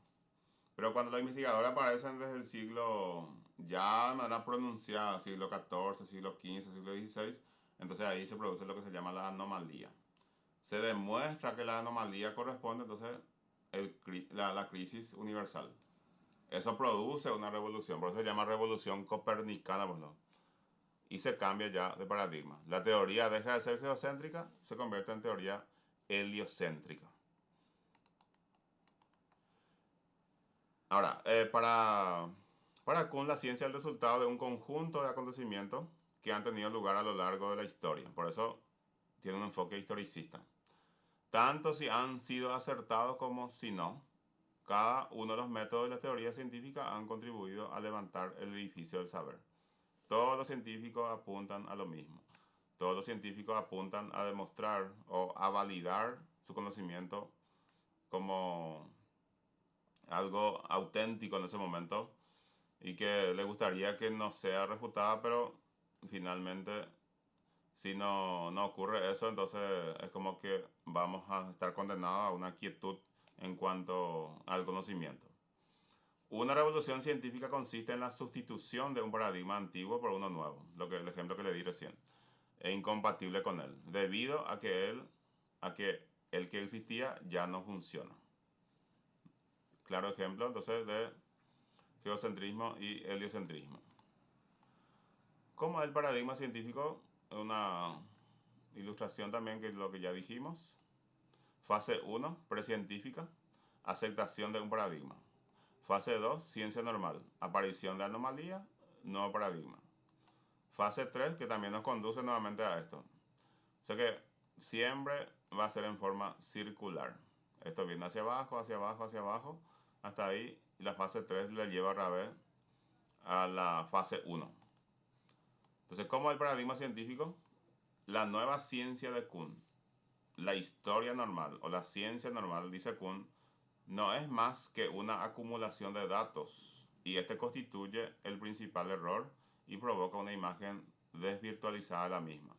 A: Pero cuando los investigadores aparecen desde el siglo, ya de manera pronunciada, siglo XIV, siglo XV, siglo XVI, entonces ahí se produce lo que se llama la anomalía. Se demuestra que la anomalía corresponde entonces la crisis universal. Eso produce una revolución, por eso se llama revolución copernicana, pues, ¿no? Y se cambia ya de paradigma. La teoría deja de ser geocéntrica, se convierte en teoría heliocéntrica. Ahora, para Kuhn la ciencia es el resultado de un conjunto de acontecimientos que han tenido lugar a lo largo de la historia. Por eso tiene un enfoque historicista. Tanto si han sido acertados como si no, cada uno de los métodos de la teoría científica han contribuido a levantar el edificio del saber. Todos los científicos apuntan a lo mismo. Todos los científicos apuntan a demostrar o a validar su conocimiento como algo auténtico en ese momento y que le gustaría que no sea refutada, pero finalmente si no ocurre eso, entonces es como que vamos a estar condenados a una quietud en cuanto al conocimiento. Una revolución científica consiste en la sustitución de un paradigma antiguo por uno nuevo, el ejemplo que le di recién, e incompatible con él, debido a que el que existía ya no funciona. Claro ejemplo entonces de geocentrismo y heliocentrismo. Como el paradigma científico, una ilustración también que es lo que ya dijimos. Fase 1, precientífica, aceptación de un paradigma. Fase 2, ciencia normal, aparición de anomalía, nuevo paradigma. Fase 3, que también nos conduce nuevamente a esto. O sea que siempre va a ser en forma circular. Esto viene hacia abajo, hacia abajo, hacia abajo, hasta ahí. Y la fase 3 le lleva otra vez a la fase 1. Entonces, ¿cómo es el paradigma científico? La nueva ciencia de Kuhn, la historia normal o la ciencia normal, dice Kuhn, no es más que una acumulación de datos y este constituye el principal error y provoca una imagen desvirtualizada de la misma.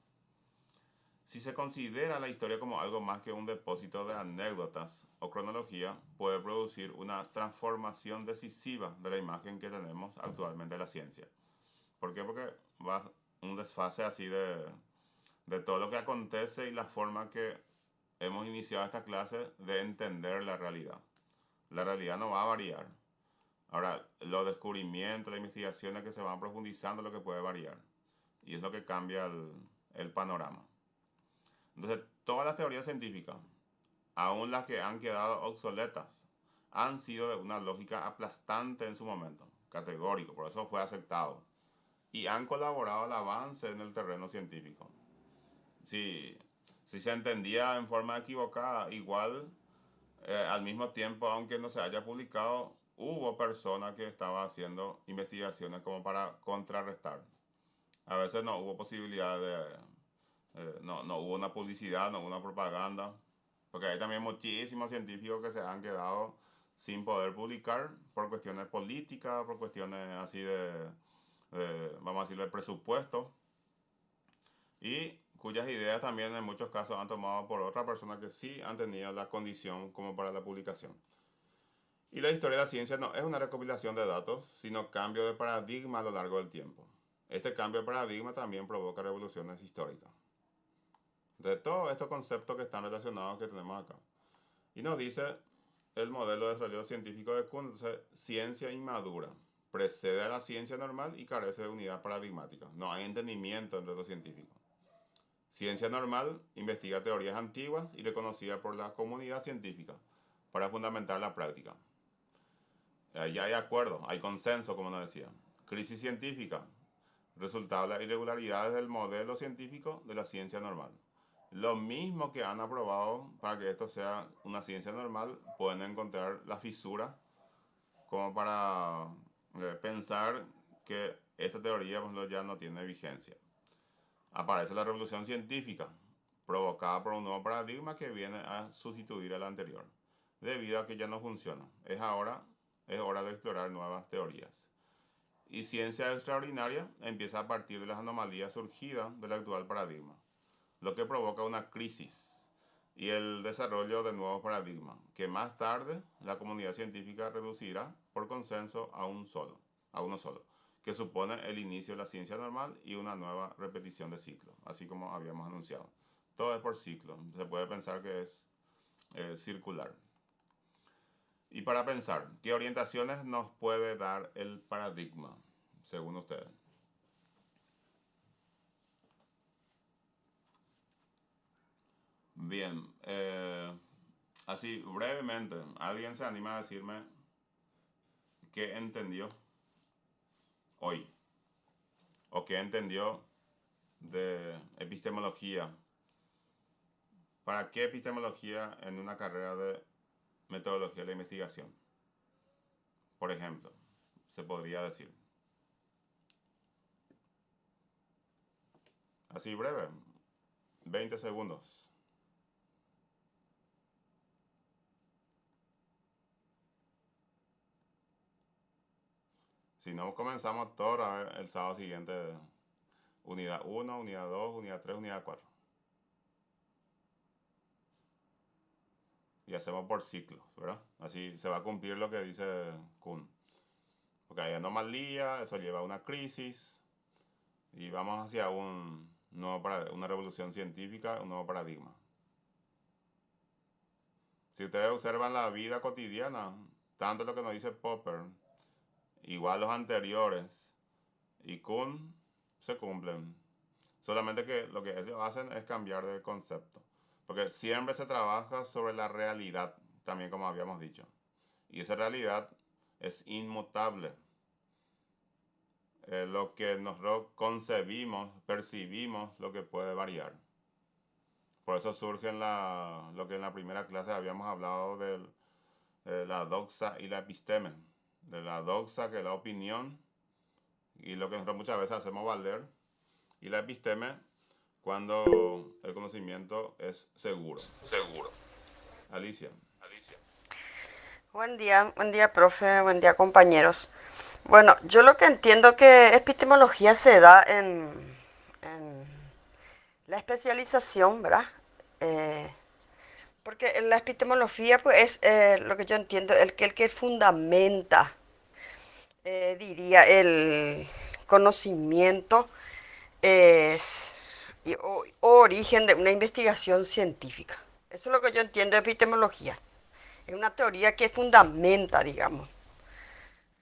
A: Si se considera la historia como algo más que un depósito de anécdotas o cronología, puede producir una transformación decisiva de la imagen que tenemos actualmente de la ciencia. ¿Por qué? Porque va un desfase así de todo lo que acontece y la forma que hemos iniciado esta clase de entender la realidad. La realidad no va a variar. Ahora, los descubrimientos, las investigaciones que se van profundizando, lo que puede variar. Y es lo que cambia el panorama. Entonces, todas las teorías científicas, aun las que han quedado obsoletas, han sido de una lógica aplastante en su momento, categórico, por eso fue aceptado. Y han colaborado al avance en el terreno científico. Si, si se entendía en forma equivocada, igual al mismo tiempo, aunque no se haya publicado, hubo personas que estaban haciendo investigaciones como para contrarrestar. A veces no hubo posibilidad no hubo una publicidad, no hubo una propaganda, porque hay también muchísimos científicos que se han quedado sin poder publicar por cuestiones políticas, por cuestiones así vamos a decir, de presupuesto, y cuyas ideas también en muchos casos han tomado por otras personas que sí han tenido la condición como para la publicación. Y la historia de la ciencia no es una recopilación de datos, sino cambio de paradigma a lo largo del tiempo. Este cambio de paradigma también provoca revoluciones históricas. De todos estos conceptos que están relacionados que tenemos acá. Y nos dice el modelo de desarrollo científico de Kuhn, entonces, ciencia inmadura. Precede a la ciencia normal y carece de unidad paradigmática. No hay entendimiento entre los científicos. Ciencia normal investiga teorías antiguas y reconocidas por la comunidad científica para fundamentar la práctica. Ahí hay acuerdo, hay consenso, como nos decía. Crisis científica, resultado de las irregularidades del modelo científico de la ciencia normal. Lo mismo que han aprobado para que esto sea una ciencia normal, pueden encontrar la fisura como para pensar que esta teoría, por ejemplo, ya no tiene vigencia. Aparece la revolución científica, provocada por un nuevo paradigma que viene a sustituir al anterior, debido a que ya no funciona. Es hora de explorar nuevas teorías. Y ciencia extraordinaria empieza a partir de las anomalías surgidas del actual paradigma, lo que provoca una crisis y el desarrollo de nuevos paradigmas, que más tarde la comunidad científica reducirá por consenso a uno solo, que supone el inicio de la ciencia normal y una nueva repetición de ciclo, así como habíamos anunciado. Todo es por ciclo, se puede pensar que es circular. Y para pensar, ¿qué orientaciones nos puede dar el paradigma, según ustedes? Bien, así brevemente, ¿alguien se anima a decirme qué entendió hoy? ¿O qué entendió de epistemología? ¿Para qué epistemología en una carrera de metodología de la investigación? Por ejemplo, se podría decir. Así breve, 20 segundos. Si no, comenzamos todo el sábado siguiente, unidad 1, unidad 2, unidad 3, unidad 4. Y hacemos por ciclos, ¿verdad? Así se va a cumplir lo que dice Kuhn. Porque hay anomalía, eso lleva a una crisis y vamos hacia una revolución científica, un nuevo paradigma. Si ustedes observan la vida cotidiana, tanto lo que nos dice Popper, igual los anteriores y Kuhn, se cumplen. Solamente que lo que ellos hacen es cambiar de concepto. Porque siempre se trabaja sobre la realidad, también como habíamos dicho. Y esa realidad es inmutable. Lo que nosotros concebimos, percibimos, lo que puede variar. Por eso surge lo que en la primera clase habíamos hablado de la doxa y la episteme. De la doxa, que es la opinión, y lo que nosotros muchas veces hacemos valer, y la episteme, cuando el conocimiento es seguro. Alicia.
D: Buen día, profe, buen día, compañeros. Bueno, yo lo que entiendo que epistemología se da en la especialización, ¿verdad? Porque en la epistemología, pues, es lo que yo entiendo, el que fundamenta, diría, el conocimiento es o origen de una investigación científica. Eso es lo que yo entiendo de epistemología. Es una teoría que fundamenta, digamos,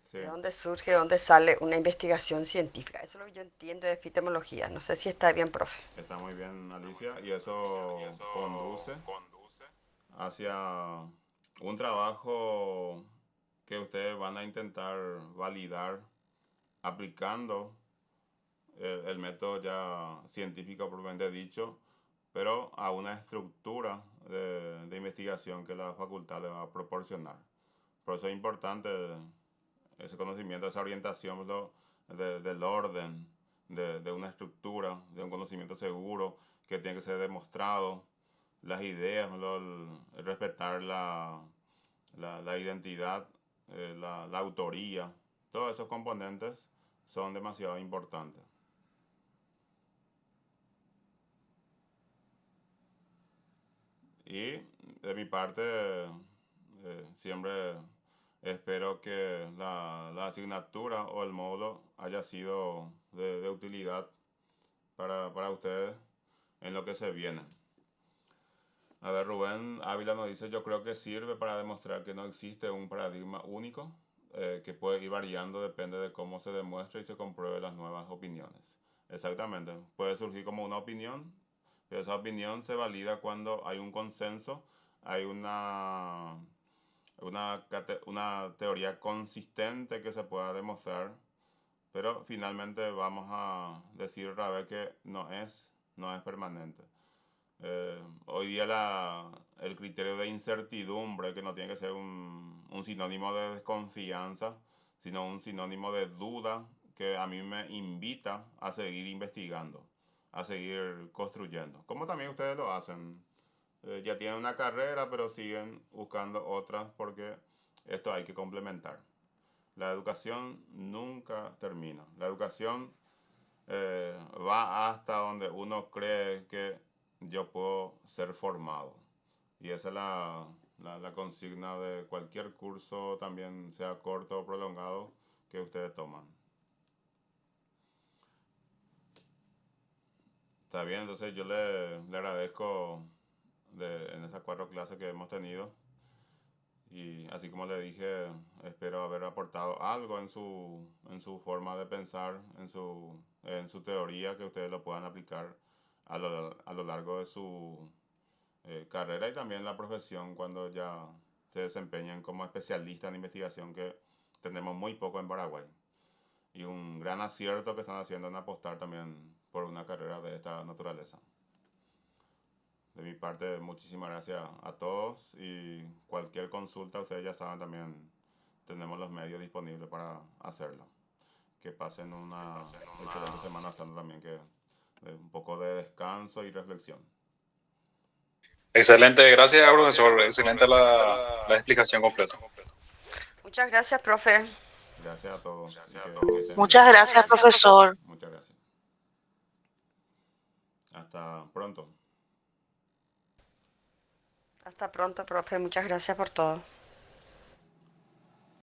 A: Sí,
D: de dónde surge, de dónde sale una investigación científica. Eso es lo que yo entiendo de epistemología. No sé si está bien, profe.
A: está muy bien, Alicia, y eso conduce hacia un trabajo que ustedes van a intentar validar aplicando el método ya científico propiamente dicho, pero a una estructura de investigación que la facultad le va a proporcionar. Por eso es importante ese conocimiento, esa orientación del orden, de una estructura, de un conocimiento seguro que tiene que ser demostrado, las ideas, el respetar la identidad, la autoría, todos esos componentes son demasiado importantes. Y de mi parte, siempre espero que la asignatura o el módulo haya sido de utilidad para ustedes en lo que se viene. A ver, Rubén Ávila nos dice, yo creo que sirve para demostrar que no existe un paradigma único, que puede ir variando, depende de cómo se demuestre y se compruebe las nuevas opiniones. Exactamente, puede surgir como una opinión, pero esa opinión se valida cuando hay un consenso, hay una teoría consistente que se pueda demostrar, pero finalmente vamos a decir otra vez que no es permanente. Hoy día el criterio de incertidumbre, que no tiene que ser un sinónimo de desconfianza, sino un sinónimo de duda, que a mí me invita a seguir investigando, a seguir construyendo. Como también ustedes lo hacen. Ya tienen una carrera, pero siguen buscando otras porque esto hay que complementar. La educación nunca termina. La educación va hasta donde uno cree que yo puedo ser formado. Y esa es la consigna de cualquier curso, también sea corto o prolongado, que ustedes toman. Está bien, entonces yo le agradezco en esas 4 clases que hemos tenido. Y así como le dije, espero haber aportado algo en su forma de pensar, en su teoría, que ustedes lo puedan aplicar a lo largo de su carrera y también la profesión cuando ya se desempeñen como especialistas en investigación, que tenemos muy poco en Paraguay. Y un gran acierto que están haciendo en apostar también por una carrera de esta naturaleza. De mi parte, muchísimas gracias a todos y cualquier consulta, ustedes ya saben, también tenemos los medios disponibles para hacerlo. Que pasen una excelente Semana Santa también, que un poco de descanso y reflexión.
C: Excelente, gracias, profesor. Excelente la explicación completa.
D: Muchas gracias, profe.
A: Gracias a todos. Y que estén
E: Muchas
A: bien.
E: gracias, profesor.
A: Muchas gracias. Hasta pronto.
D: Hasta pronto, profe. Muchas gracias por todo.